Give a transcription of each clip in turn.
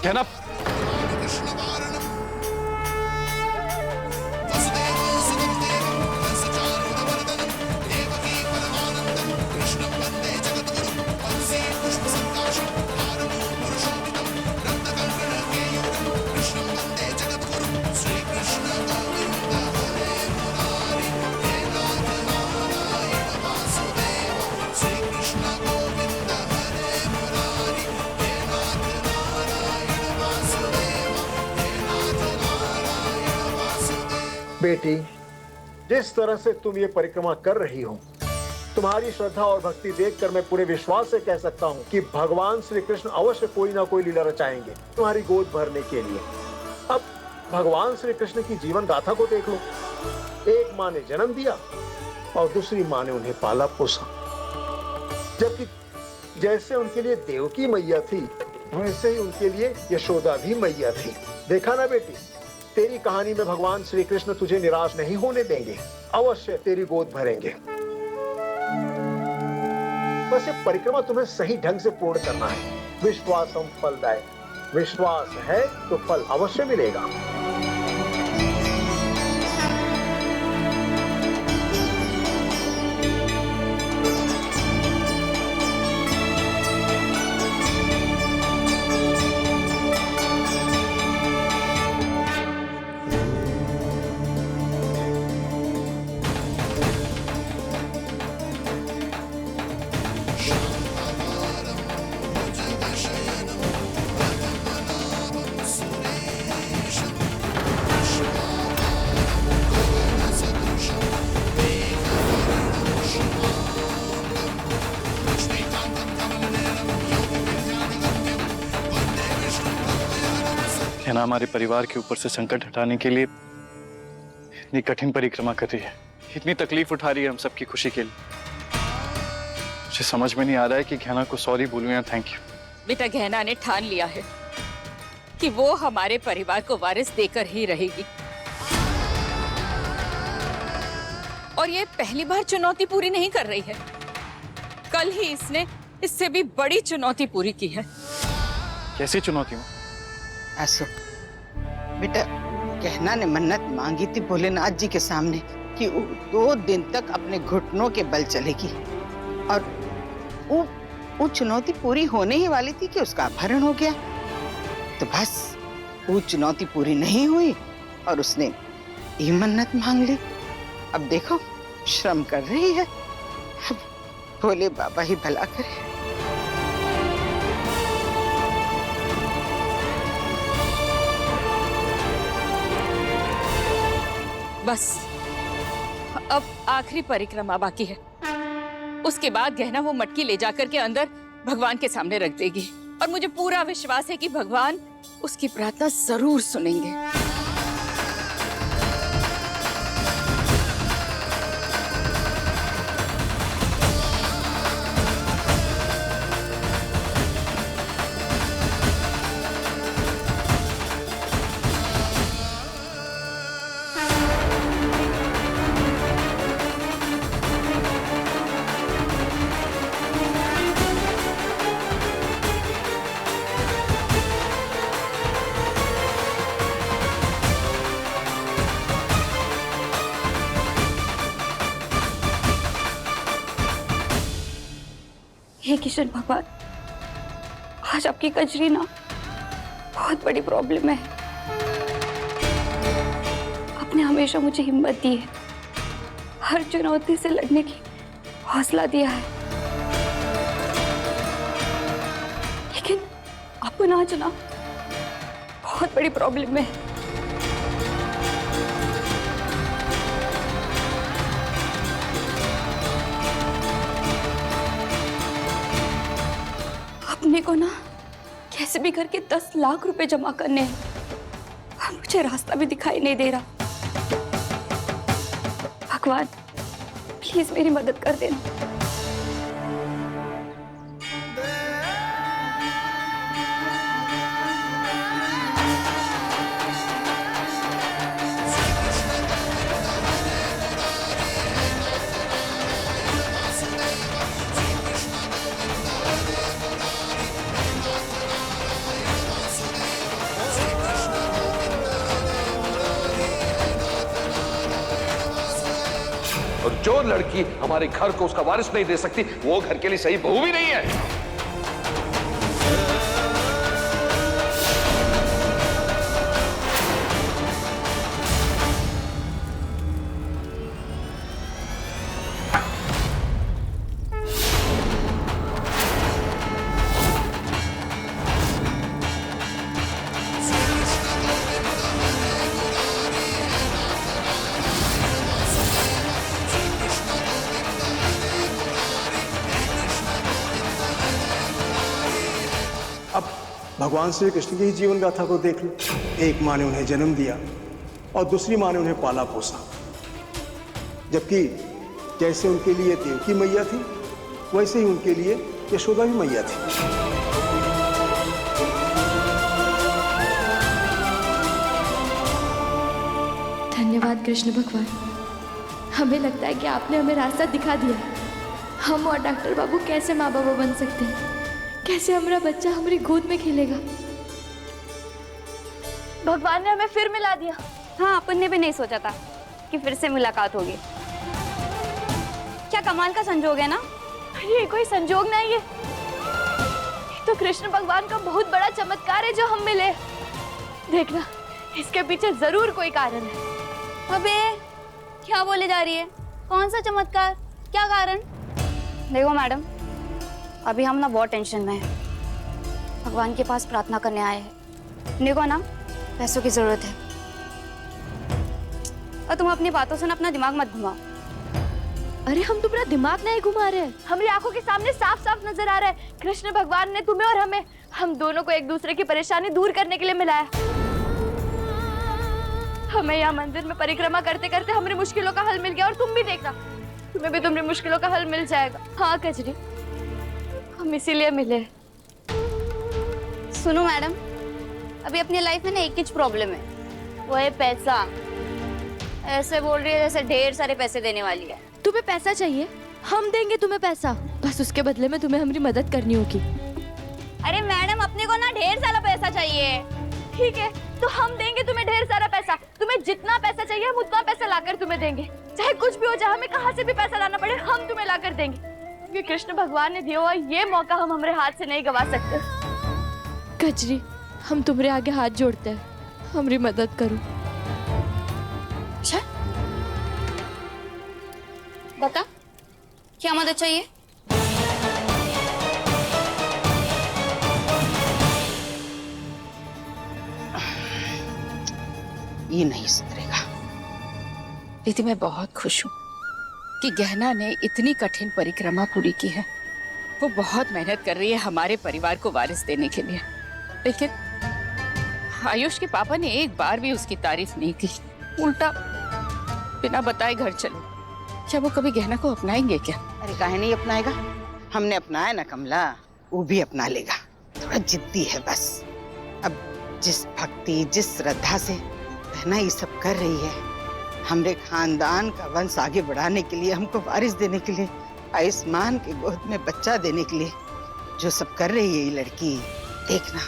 कहना बेटी, जिस तरह से तुम ये परिक्रमा कर रही हो, तुम्हारी श्रद्धा और भक्ति देखकर मैं पूरे विश्वास से कह सकता हूँ कि भगवान श्री कृष्ण अवश्य कोई ना कोई लीला रचाएंगे तुम्हारी गोद भरने के लिए। अब भगवान श्री कृष्ण की जीवन गाथा को देख लो। एक माँ ने जन्म दिया और दूसरी माँ ने उन्हें पाला पोसा, जबकि जैसे उनके लिए देवकी मैया थी, वैसे ही उनके लिए यशोदा भी मैया थी। देखा ना बेटी, तेरी कहानी में भगवान श्री कृष्ण तुझे निराश नहीं होने देंगे, अवश्य तेरी गोद भरेंगे। बस ये परिक्रमा तुम्हें सही ढंग से पूर्ण करना है। विश्वासम फलदायक, विश्वास है तो फल अवश्य मिलेगा। कहना हमारे परिवार के ऊपर से संकट हटाने के लिए इतनी कठिन परिक्रमा कर रही है, इतनी तकलीफ उठा रही है हम सबकी खुशी के लिए। मुझे समझ में नहीं आ रहा है कि गहना को सॉरी बोलूं या थैंक यू। बेटा, गहना ने ठान लिया है कि वो हमारे परिवार को वारिस देकर ही रहेगी, और ये पहली बार चुनौती पूरी नहीं कर रही है। कल ही इसने इससे भी बड़ी चुनौती पूरी की है। कैसी चुनौती? ऐसो बेटा, गहना ने मन्नत मांगी थी भोलेनाथ जी के सामने कि वो 2 दिन तक अपने घुटनों के बल चलेगी, और वो चुनौती पूरी होने ही वाली थी कि उसका अपहरण हो गया। तो बस वो चुनौती पूरी नहीं हुई और उसने ये मन्नत मांग ली। अब देखो श्रम कर रही है, अब भोले बाबा ही भला करे। बस अब आखिरी परिक्रमा बाकी है, उसके बाद गहना वो मटकी ले जाकर के अंदर भगवान के सामने रख देगी, और मुझे पूरा विश्वास है कि भगवान उसकी प्रार्थना जरूर सुनेंगे। हे किशन भगवान, आज आपकी कजरी ना बहुत बड़ी प्रॉब्लम है। आपने हमेशा मुझे हिम्मत दी है, हर चुनौती से लड़ने की हौसला दिया है, लेकिन आपको ना आज ना बहुत बड़ी प्रॉब्लम है। अपने को ना कैसे भी करके 10 लाख रुपए जमा करने हैं, और मुझे रास्ता भी दिखाई नहीं दे रहा। भगवान प्लीज मेरी मदद कर देना। जो लड़की हमारे घर को उसका वारिस नहीं दे सकती, वो घर के लिए सही बहू भी नहीं है। अब भगवान श्री कृष्ण की ही जीवन गाथा को देख लो। एक माँ ने उन्हें जन्म दिया और दूसरी माँ ने उन्हें पाला पोसा, जबकि जैसे उनके लिए देवकी मैया थी वैसे ही उनके लिए यशोदा भी मैया थी। धन्यवाद कृष्ण भगवान, हमें लगता है कि आपने हमें रास्ता दिखा दिया। हम और डॉक्टर बाबू कैसे माँ बाबा बन सकते हैं, कैसे हमारा बच्चा हमारी गोद में खेलेगा। भगवान ने हमें फिर मिला दिया। हाँ, अपन ने भी नहीं सोचा था कि फिर से मुलाकात होगी। क्या कमाल का संजोग है ना। ये कोई संजोग नहीं है, ये तो कृष्ण भगवान का बहुत बड़ा चमत्कार है जो हम मिले। देखना, इसके पीछे जरूर कोई कारण है। अबे क्या बोले जा रही है? कौन सा चमत्कार, क्या कारण? देखो मैडम, अभी हम ना बहुत टेंशन में हैं। भगवान के पास प्रार्थना करने आए हैं। देखो ना, पैसों की जरूरत है और तुम अपनी बातों से ना अपना दिमाग मत घुमाओ। अरे हम तुम्हारा दिमाग नहीं घुमा रहे हैं, हमारी आंखों के सामने साफ साफ नजर आ रहा है कृष्ण भगवान ने तुम्हें और हमें, हम दोनों को एक दूसरे की परेशानी दूर करने के लिए मिलाया। हमें यहाँ मंदिर में परिक्रमा करते करते हमारी मुश्किलों का हल मिल गया और तुम भी देखना, तुम्हें भी तुम्हारी मुश्किलों का हल मिल जाएगा। हाँ कजरी, हम इसीलिए मिले। सुनो मैडम, अभी अपनी लाइफ में ना एक ही प्रॉब्लम है, वो है पैसा। ऐसे बोल रही है जैसे ढेर सारे पैसे देने वाली है। तुम्हें पैसा चाहिए, हम देंगे तुम्हें पैसा, बस उसके बदले में तुम्हें हमारी मदद करनी होगी। अरे मैडम, अपने को ना ढेर सारा पैसा चाहिए। ठीक है, तो हम देंगे तुम्हें ढेर सारा पैसा। तुम्हें जितना पैसा चाहिए हम उतना पैसा लाकर तुम्हें देंगे, चाहे कुछ भी हो जाए, हमें कहाँ से भी पैसा लाना पड़े, हम तुम्हें लाकर देंगे। क्योंकि कृष्ण भगवान ने दिया हुआ ये मौका हम हमारे हाथ से नहीं गवा सकते। कजरी, हम तुम्हारे आगे हाथ जोड़ते हैं, हमारी मदद करो। अच्छा, बता क्या मदद चाहिए? ये नहीं सुधरेगा। दीदी, मैं बहुत खुश हूँ कि गहना ने इतनी कठिन परिक्रमा पूरी की है। वो बहुत मेहनत कर रही है हमारे परिवार को वारिस देने के लिए, लेकिन आयुष के पापा ने एक बार भी उसकी तारीफ नहीं की, उल्टा बिना बताए घर चले। क्या वो कभी गहना को अपनाएंगे क्या? अरे काहे नहीं अपनाएगा, हमने अपनाया ना कमला, वो भी अपना लेगा। थोड़ा जिद्दी है बस। अब जिस भक्ति, जिस श्रद्धा से गहना ये सब कर रही है, हमरे खानदान का वंश आगे बढ़ाने के लिए, हमको वारिस देने के लिए, आयुष्मान के गोद में बच्चा देने के लिए जो सब कर रही है ये लड़की, देखना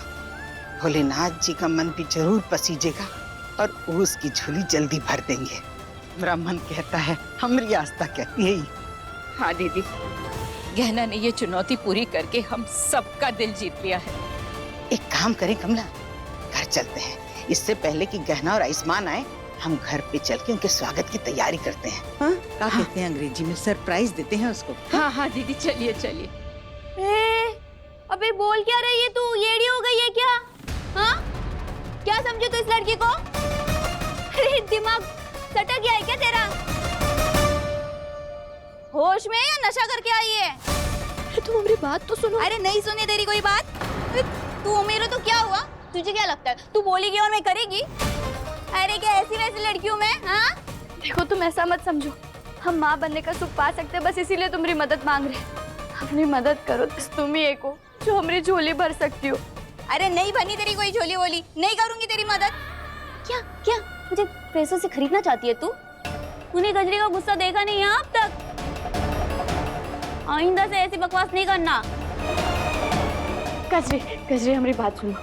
भोलेनाथ जी का मन भी जरूर पसीजेगा और वो उसकी झोली जल्दी भर देंगे। मेरा मन कहता है, हमारी आस्था कहती है। हाँ दीदी, गहना ने ये चुनौती पूरी करके हम सबका दिल जीत लिया है। एक काम करें कमला, घर चलते हैं। इससे पहले कि गहना और आयुष्मान आए, हम घर पे चल के उनके स्वागत की तैयारी करते हैं। हाँ? क्या कहते हैं अंग्रेजी में, सरप्राइज देते हैं उसको। हाँ हाँ दीदी, चलिए चलिए। अबे बोल क्या रही है तू? येड़ी हो गई है क्या? हाँ, क्या समझे तू इस लड़की को? अरे दिमाग सटक गया है क्या तेरा? होश में या नशा करके आई है? तुम हमारी बात तो सुनो। अरे नहीं सुनी तेरी कोई बात। तू मेरे तो क्या हुआ? तुझे क्या लगता है तू बोलेगी और मैं करेगी? अरे क्या ऐसी वैसी लड़की हूँ मैं? हाँ देखो, तुम ऐसा मत समझो, हम माँ बनने का सुख पा सकते हैं, बस इसीलिए तुम्हारी मदद मांग रहे हैं। अपनी मदद करो, तुम ही एक हो जो हमारी झोली भर सकती हो। अरे नहीं बनी तेरी कोई झोली वोली, नहीं करूंगी तेरी मदद। क्या क्या मुझे पैसों से खरीदना चाहती है तू? तूने गजरी का गुस्सा देखा नहीं है अब तक? आइंदा से ऐसी बकवास नहीं करना। गजरी, गजरी हमारी बात सुनो।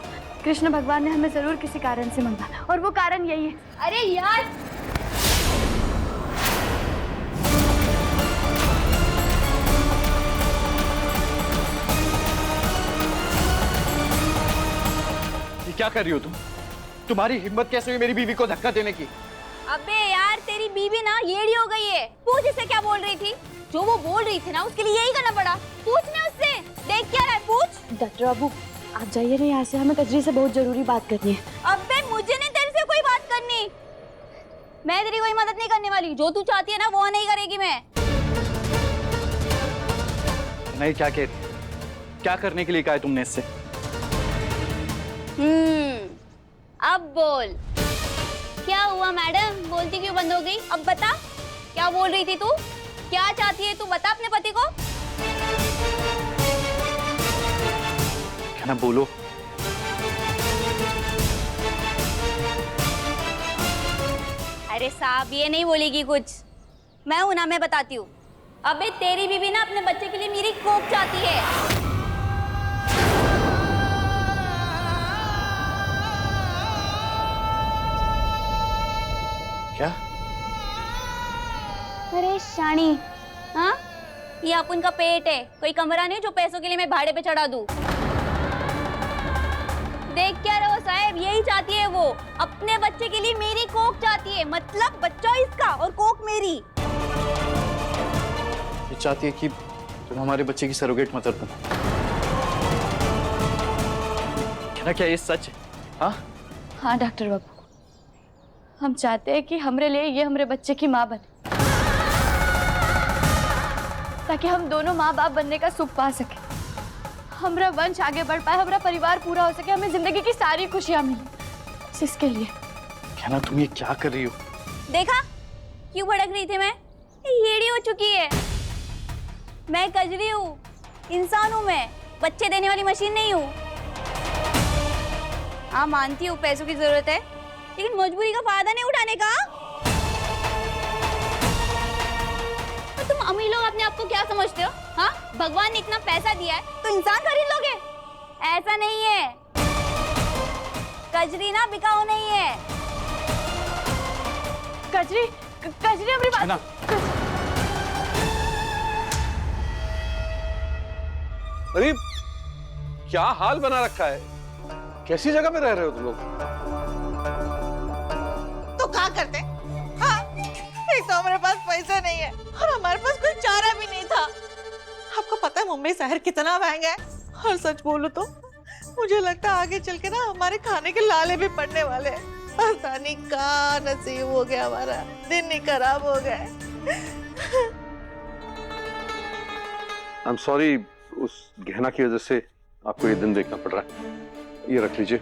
कृष्ण भगवान ने हमें जरूर किसी कारण से मांगा और वो कारण यही है। अरे यार, क्या कर रही हो तुम? तुम्हारी हिम्मत कैसे हुई मेरी बीवी को धक्का देने की? अबे यार तेरी बीवी ना येड़ी हो गई है। पूछ इससे क्या बोल रही थी। जो वो बोल रही थी ना उसके लिए यही करना पड़ा। पूछने उससे, देख क्या रहा है, पूछ। डॉक्टर बाबू आप जाइए ना यहाँ से, हमें कजरी से बहुत जरूरी बात करनी है। अबे मुझे नहीं तेरे से कोई बात करनी। मैं तेरी कोई मदद नहीं करने वाली। जो तू चाहती है ना वो नहीं करेगी मैं। नहीं, क्या कह रही? क्या करने के लिए कहा है तुमने इससे? अब बोल क्या हुआ मैडम? बोलती क्यों बंद हो गई? अब बता क्या बोल रही थी तू? क्या चाहती है तू? बता अपने पति को। क्या ना बोलो। अरे साहब ये नहीं बोलेगी कुछ। मैं हूं ना, मैं बताती हूँ। अबे तेरी बीवी ना अपने बच्चे के लिए मेरी कोख चाहती है। क्या? अरे शानी, हाँ ये अपन का पेट है, कोई कमरा नहीं जो पैसों के लिए मैं भाड़े पे चढ़ा दूं। देख क्या रहो साहब, यही चाहती है वो। अपने बच्चे के लिए मेरी कोख चाहती है, मतलब बच्चा इसका और कोख मेरी। ये चाहती है कि तुम हमारे बच्चे की सरोगेट मदर बनो। क्या ये सच है? हाँ हाँ डॉक्टर बाबू, हम चाहते हैं कि हमरे लिए ये हमरे बच्चे की माँ बने, ताकि हम दोनों माँ बाप बनने का सुख पा सके, हमारा वंश आगे बढ़ पाए, हमारा परिवार पूरा हो सके, हमें जिंदगी की सारी खुशियाँ मिले। इसके लिए क्या ना तुम ये क्या कर रही हो? देखा क्यों भड़क रही थी मैं? येड़ी हो चुकी है। मैं कजरी हूँ, इंसान हूँ मैं, बच्चे देने वाली मशीन नहीं हूँ। हाँ मानती हूँ पैसों की जरूरत है, लेकिन मजबूरी का फायदा नहीं उठाने का। तो तुम अमीर लोग अपने आप को क्या समझते हो? हाँ भगवान ने इतना पैसा दिया है तो इंसान खरीद लोगे? ऐसा नहीं है। कजरी ना बिकाऊ नहीं है। कजरी अपनी बात। अरे क्या हाल बना रखा है? कैसी जगह पे रह रहे हो तुम लोग? तो क्या करते? हाँ, एक तो हमारे पास पैसा नहीं है और हमारे पास कोई चारा भी नहीं था। आपको पता है मुंबई शहर कितना महंगा है? और सच बोलूं तो मुझे लगता है आगे चल के ना हमारे खाने के लाले भी पड़ने वाले हैं। पता नहीं क्या नसीब हो गया, हमारा दिन ही खराब हो गया। आई एम सॉरी, उस गहना की वजह से आपको ये दिन देखना पड़ रहा है। ये रख लीजिए,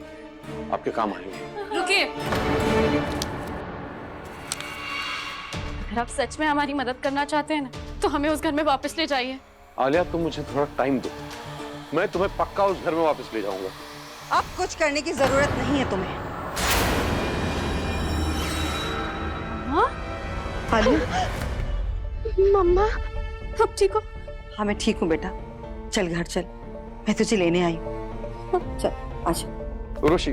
आपके काम आएंगे। रुकिए, अगर आप सच में हमारी मदद करना चाहते हैं ना, तो हमें उस घर में वापस ले जाइए। आलिया तुम मुझे थोड़ा टाइम दो, मैं तुम्हें पक्का उस घर में वापस ले जाऊंगा। अब कुछ करने की जरूरत नहीं है तुम्हें। हाँ? मम्मा अब ठीक हो? हाँ मैं ठीक हूँ बेटा, चल घर चल, मैं तुझे लेने आई हूँ। चल आजा। रोशी,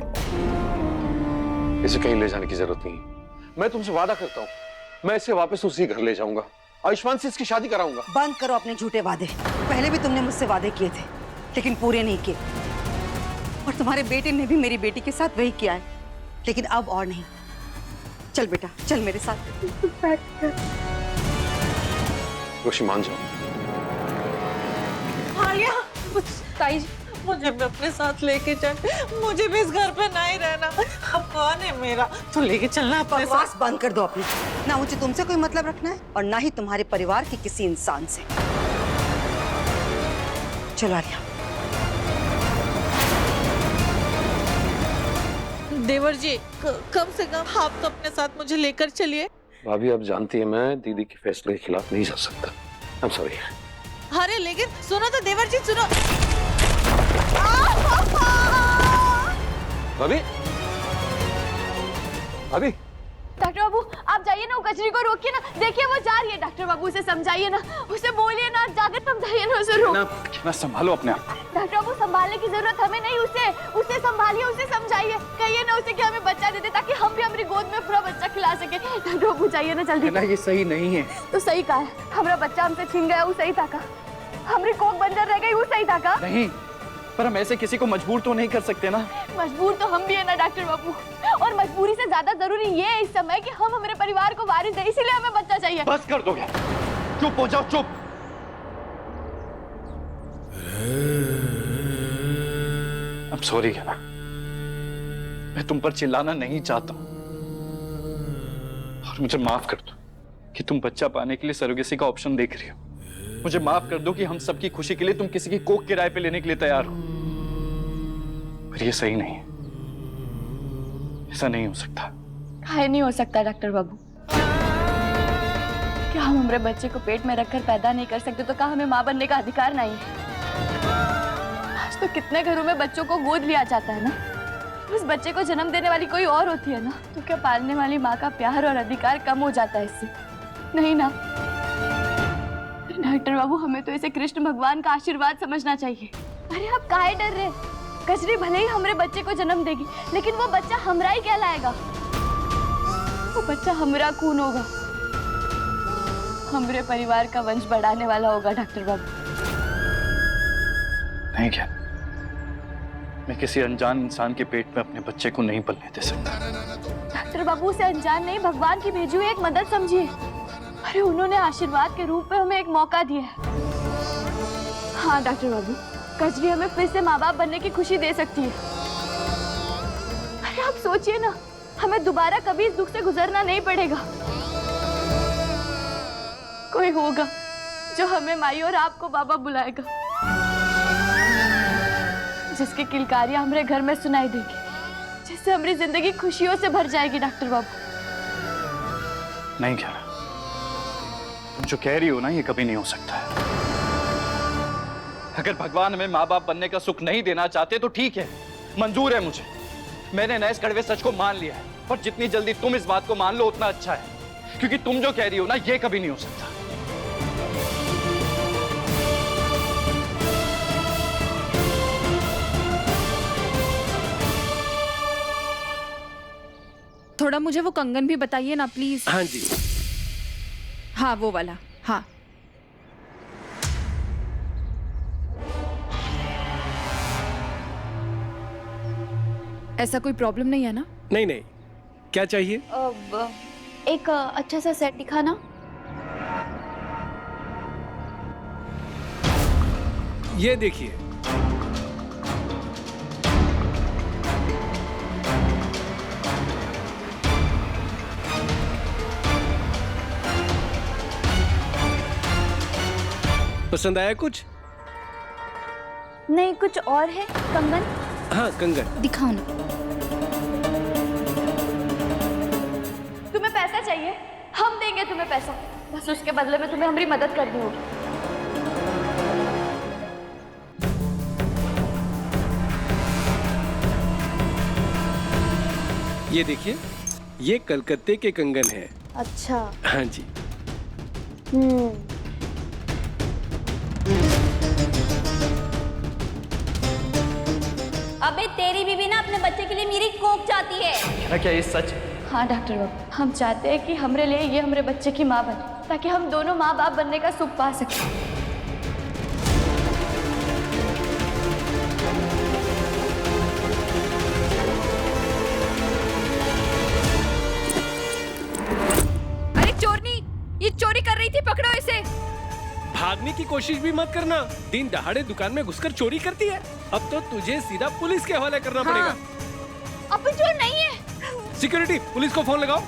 इसे कहीं ले जाने की जरूरत नहीं है। मैं तुमसे वादा करता हूँ, मैं इसे वापस उसी घर ले जाऊंगा, आयुष्मान से इसकी शादी कराऊंगा। बंद करो अपने झूठे वादे। पहले भी तुमने मुझसे वादे किए थे लेकिन पूरे नहीं किए, और तुम्हारे बेटे ने भी मेरी बेटी के साथ वही किया है, लेकिन अब और नहीं। चल बेटा चल मेरे साथ। रोशी मान जाओ। आलिया ताई जी, मुझे भी अपने साथ लेके चल, मुझे भी इस घर पे नहीं रहना। अब कौन है मेरा, तो लेके चलना अपने साथ। बकवास बंद कर दो अपनी, ना मुझे तुमसे कोई मतलब रखना है और ना ही तुम्हारे परिवार के किसी इंसान से। चलो आलिया। देवर जी कम से कम आप तो अपने साथ मुझे लेकर चलिए। भाभी आप जानती है मैं दीदी के फैसले के खिलाफ नहीं जा सकता। I am sorry. अरे लेकिन सुनो तो देवर जी, सुनो। भाभी, भाभी, डॉक्टर बाबू आप जाइए ना, वो कचरी को रोकिए ना। देखिए वो जा रही है। डॉक्टर बाबू उसे समझाइए ना, उसे बोलिए ना, जाकर समझाइए ना उसे। रोक ना संभालो अपने आप। डॉक्टर बाबू संभालने की जरूरत हमें नहीं, उसे संभालिए, उसे समझाइए, कहिए ना उसे कि हमें बच्चा दे दे ताकि हम भी हमारी गोद में पूरा बच्चा खिला सके। डॉक्टर बाबू जाइए ना जल्दी। ना ये सही नहीं है। तो सही कहा है, हमारा बच्चा हमसे छीन गया वो सही था का, हमारी कोख बंजर रह गई वो सही था का। नहीं, पर हम ऐसे किसी को मजबूर तो नहीं कर सकते ना। मजबूर तो हम भी है ना डॉक्टर बाबू, और मजबूरी से ज्यादा जरूरी ये है इस समय कि हम हमारे परिवार को वारिस दें, इसीलिए हमें बच्चा चाहिए। बस कर दो क्या? चुप हो जाओ, चुप। अब सॉरी क्या ना, मैं तुम पर चिल्लाना नहीं चाहता हूं, और मुझे माफ कर दो कि तुम बच्चा पाने के लिए सरोगेसी का ऑप्शन देख रही हो। मुझे माफ कर दो कि हम सबकी खुशी के लिए तुम किसी की कोख किराए पे लेने के लिए तैयार हो, पर ये सही नहीं है, ऐसा नहीं हो सकता। काहे नहीं हो सकता डॉक्टर बाबू? क्या हम हमारे बच्चे को पेट में रखकर पैदा नहीं कर सकते तो क्या हमें माँ बनने का अधिकार नहीं है? आज तो कितने घरों में बच्चों को गोद लिया जाता है ना, उस बच्चे को जन्म देने वाली कोई और होती है ना, तो क्या पालने वाली माँ का प्यार और अधिकार कम हो जाता है इससे? नहीं ना डॉक्टर बाबू, हमें तो इसे कृष्ण भगवान का आशीर्वाद समझना चाहिए। अरे आप काहे डर रहे? कजरी भले ही हमारे बच्चे को जन्म देगी, लेकिन वो बच्चा हमरा ही कहलाएगा। वो बच्चा हमरा खून होगा, हमारे परिवार का वंश बढ़ाने वाला होगा डॉक्टर बाबू। नहीं क्या, मैं किसी अनजान इंसान के पेट में अपने बच्चे को नहीं पलने दे सकता। डॉक्टर बाबू, उसे अनजान नहीं, भगवान की भेजी हुई एक मदद समझिए। अरे उन्होंने आशीर्वाद के रूप में हमें एक मौका दिया है। हाँ डॉक्टर बाबू, कजरी हमें फिर से माँ बाप बनने की खुशी दे सकती है। अरे आप सोचिए ना, हमें दोबारा कभी इस दुख से गुजरना नहीं पड़ेगा। कोई होगा जो हमें माई और आपको बाबा बुलाएगा, जिसकी किलकारियां हमारे घर में सुनाई देगी, जिससे हमारी जिंदगी खुशियों से भर जाएगी। डॉक्टर बाबू नहीं क्या, तुम जो कह रही हो ना, ये कभी नहीं हो सकता है। अगर भगवान हमें माँ बाप बनने का सुख नहीं देना चाहते तो ठीक है, मंजूर है मुझे। मैंने नए इस कड़वे सच को मान लिया है, और जितनी जल्दी तुम इस बात को मान लो उतना अच्छा है, क्योंकि तुम जो कह रही हो ना, ये कभी नहीं हो सकता। थोड़ा मुझे वो कंगन भी बताइए ना प्लीज। हाँ जी। हाँ वो वाला, हाँ। ऐसा कोई प्रॉब्लम नहीं है ना? नहीं नहीं, क्या चाहिए? एक अच्छा सा सेट दिखाना। ये देखिए। पसंद आया कुछ? नहीं, कुछ और है कंगन? हाँ कंगन दिखाओ ना। तुम्हें पैसा चाहिए? हम देंगे तुम्हें पैसा, बस उसके बदले में तुम्हें हमारी मदद करनी होगी। ये देखिए, ये कलकत्ते के कंगन है। अच्छा। हाँ जी। अबे तेरी बीवी ना अपने बच्चे के लिए मेरी कोख चाहती है। क्या ये सच? हाँ डॉक्टर बाबू, हम चाहते हैं कि हमारे लिए ये हमारे बच्चे की माँ बने, ताकि हम दोनों माँ बाप बनने का सुख पा सकें। अरे चोरनी, ये चोरी कर रही थी, पकड़ो इसे। भागने की कोशिश भी मत करना, दिन दहाड़े दुकान में घुसकर चोरी करती है। अब तो तुझे सीधा पुलिस के हवाले करना पड़ेगा। अपन चोर नहीं है। सिक्योरिटी, पुलिस को फोन लगाओ।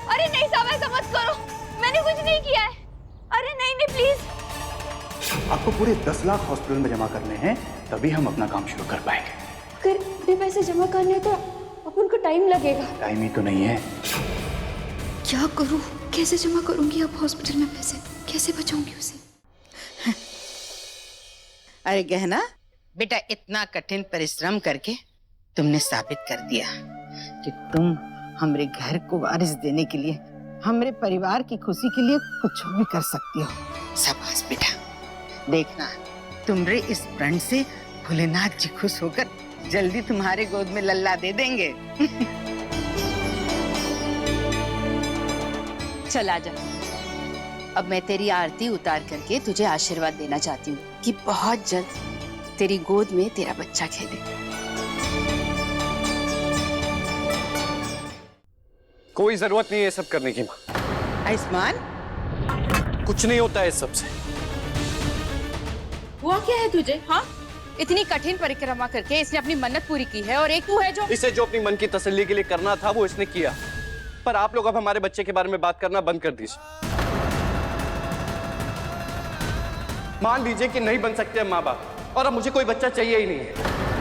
अरे नहीं साहब, ऐसा मत करो, मैंने कुछ नहीं किया है। अरे नहीं नहीं प्लीज। आपको पूरे 10 लाख हॉस्पिटल में जमा करने हैं, तभी हम अपना काम शुरू कर पाएंगे। अगर इतने पैसे जमा करने तो अपन को टाइम लगेगा। टाइम ही तो नहीं है। क्या करूं, कैसे जमा करूंगी अब हॉस्पिटल में पैसे, कैसे बचाऊंगी उसे? अरे गहना बेटा, इतना कठिन परिश्रम करके तुमने साबित कर दिया कि तुम हमारे घर को वारिस देने के लिए, हमारे परिवार की खुशी के लिए कुछ भी कर सकती हो। शाबाश बेटा। देखना, तुम्हारे इस प्रण से भोलेनाथ जी खुश होकर जल्दी तुम्हारे गोद में लल्ला दे देंगे। चल आजा। अब मैं तेरी आरती उतार करके तुझे आशीर्वाद देना चाहती हूँ कि बहुत जल्द तेरी गोद में तेरा बच्चा खेले। कोई जरूरत नहीं है ये सब करने की माँ। आयुष्मान, कुछ नहीं होता है इस सब से। हुआ क्या है तुझे? हाँ, इतनी कठिन परिक्रमा करके इसने अपनी मन्नत पूरी की है और एक तू है जो इसे जो अपनी मन की तसल्ली के लिए करना था वो इसने किया। पर आप लोग अब हमारे बच्चे के बारे में बात करना बंद कर दीजिए। मान लीजिए कि नहीं बन सकते हम माँ बाप और अब मुझे कोई बच्चा चाहिए ही नहीं है।